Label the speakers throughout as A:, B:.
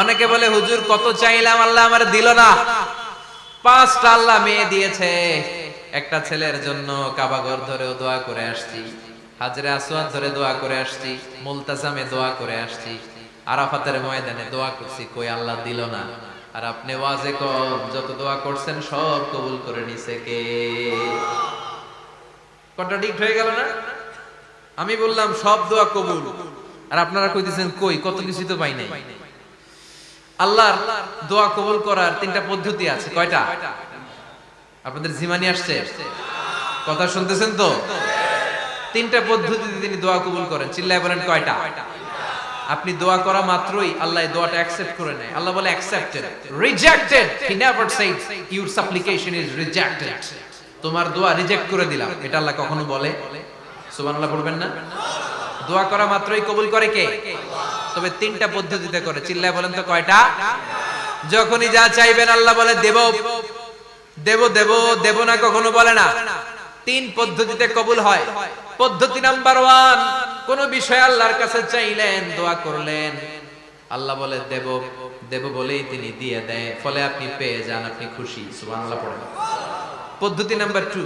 A: অনেকে বলে হুজুর কত চাইলাম আল্লাহ আমার দিল না। 5টা আল্লাহ মেয়ে দিয়েছে। একটা ছেলের জন্য কাবা ঘর ধরেও দোয়া করে আসছি, হাজরে আসওয়াদ ধরে দোয়া করে আসছি, মুলতাজামে দোয়া করে আসছি, আরাফাতের ময়দানে দোয়া করছি, কই আল্লাহ দিল না। আর আপনি ওয়াজে কম যত দোয়া করছেন সব কবুল করে নিছে কে? কন্ট্রাডিক্ট হয়ে গেল না? আমি বললাম সব দোয়া কবুল, আর আপনারা কইতেছেন কই কত কিছু তো পাই নাই। আল্লাহর দোয়া কবুল করার 3টা পদ্ধতি আছে। কয়টা? আপনাদের জিমানি আসছে? কথা শুনতেছেন তো? 3টা পদ্ধতিতে তিনি দোয়া কবুল করেন। চিল্লায় বলেন কয়টা? আপনি দোয়া করা মাত্রই আল্লাহ এই দোয়াটা অ্যাকসেপ্ট করে নেয়। আল্লাহ বলে accepted, rejected he never shed your সাপ্লিকেশন is rejected. তোমার দোয়া রিজেক্ট করে দিলাম, এটা আল্লাহ কখনো বলে? সুবহানাল্লাহ পড়বেন না? দোয়া করা মাত্রই কবুল করে কে? তবে 3টা পদ্ধতিতে করে। চিল্লায় বলেন তো কয়টা? যখনই যা চাইবেন আল্লাহ বলে দেব দেব দেব দেব না, কখনো বলে না। 3 পদ্ধতিতে কবুল হয়। পদ্ধতি নাম্বার 1, কোন বিষয় আল্লাহর কাছে চাইলেন, দোয়া করলেন, আল্লাহ বলে দেব দেব বলেই তিনি দিয়ে দেয়, ফলে আপনি পেয়ে যান, আপনি খুশি। সুবহানাল্লাহ পড়েন। পদ্ধতি নাম্বার 2,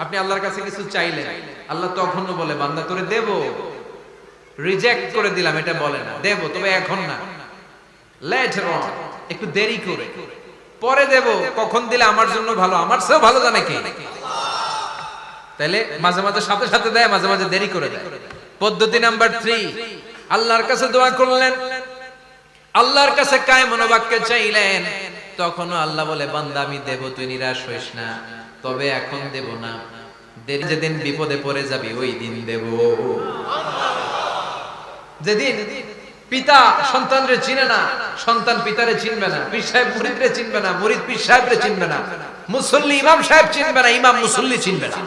A: আপনি আল্লাহর কাছে কিছু চাইলেন, আল্লাহ তখনও বলে বান্দা তোরে দেব, রিজেক্ট করে দিলাম এটা বলে না, দেব তবে এখন না, লেটার অন, একটু দেরি করে, পরে দেব। কখন দিলে আমার জন্য ভালো, আমার চেয়েও ভালো জানে কে? তাইলে মাঝে মাঝে সাথে সাথে দেয়, মাঝে মাঝে দেরি করে দেয়। পদ্ধতি নাম্বার 3, আল্লাহর কাছে দোয়া করলেন, আল্লাহর কাছে কায় মনোবাক্যে চাইলেন, তখনও আল্লাহ বলে বান্দা আমি দেব, তুই নিরাশ হইস না, তবে এখন দেব না, দেরি যেদিন বিপদে পড়ে যাবি ওই দিন দেব। যেদিন পিতা সন্তানরে চিনে না, সন্তান পিতারে চিনবে না, পীর সাহেব মুরিদরে চিনবে না, মুরিদ পীর সাহেবরে চিনবে না, মুসল্লি ইমাম সাহেব চিনবে না, ইমাম মুসল্লি চিনবে না,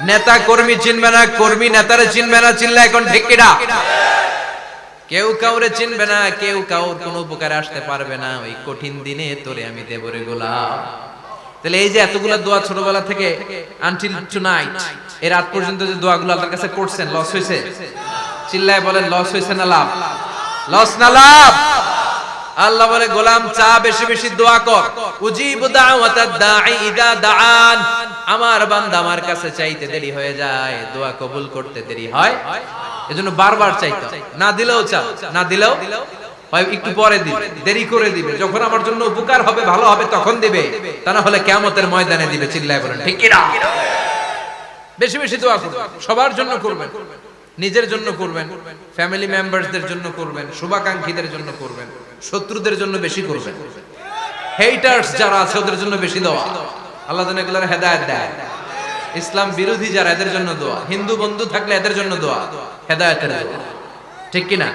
A: নেতা কর্মী চিনবে না, কর্মী নেতারে চিনবে না। চিল্লা এখন ঠিক কিনা? কেউ কাউরে চিনবে না, কেউ কাউর কোনো উপকারে আসতে পারবে না। ওই কঠিন দিনে তোরে আমি দেব রে গোলাম। তাহলে এই যে এতগুলা দোয়া ছোটবেলা থেকে আনটিল টুনাইট, এর রাত পর্যন্ত যে দোয়াগুলো আল্লাহর কাছে করছেন, লস হয়েছে? চিল্লায় বলেন লস হয়েছে না লাভ? লস না লাভ? আল্লাহ বলে গোলাম চা বেশি বেশি দোয়া কর, উজিবু দাওয়াতাদ দাঈ ইযা দাআন। আমার বান্দা আমার কাছে চাইতে দেরি হয়ে যায়, দোয়া কবুল করতে দেরি হয়, এজন্য বারবার চাইতে, না দিলেও চা, না দিলেও হয় একটু পরে দিবে, দেরি করে দিবে, যখন আমার জন্য উপকার হবে, ভালো হবে, তখন দিবে, তা না হলে কিয়ামতের ময়দানে দিবে। চিল্লায় বলেন ঠিক কিনা? বেশি বেশি দোয়া করবেন, সবার জন্য করবেন, নিজের জন্য করবেন, ফ্যামিলি মেম্বারসদের জন্য করবেন, শুভাকাঙ্ক্ষীদের জন্য করবেন, শত্রুদের জন্য বেশি করবেন, হেটার্স যারা আছে ওদের জন্য বেশি দোয়া। আল্লাহ যেন এগুলোর হেদায়েত দেয়। ইসলাম বিরোধী যারা, এদের জন্য দোয়া। হিন্দু বন্ধু থাকলে এদের জন্য দোয়া, হেদায়েতের দোয়া। ঠিক কিনা?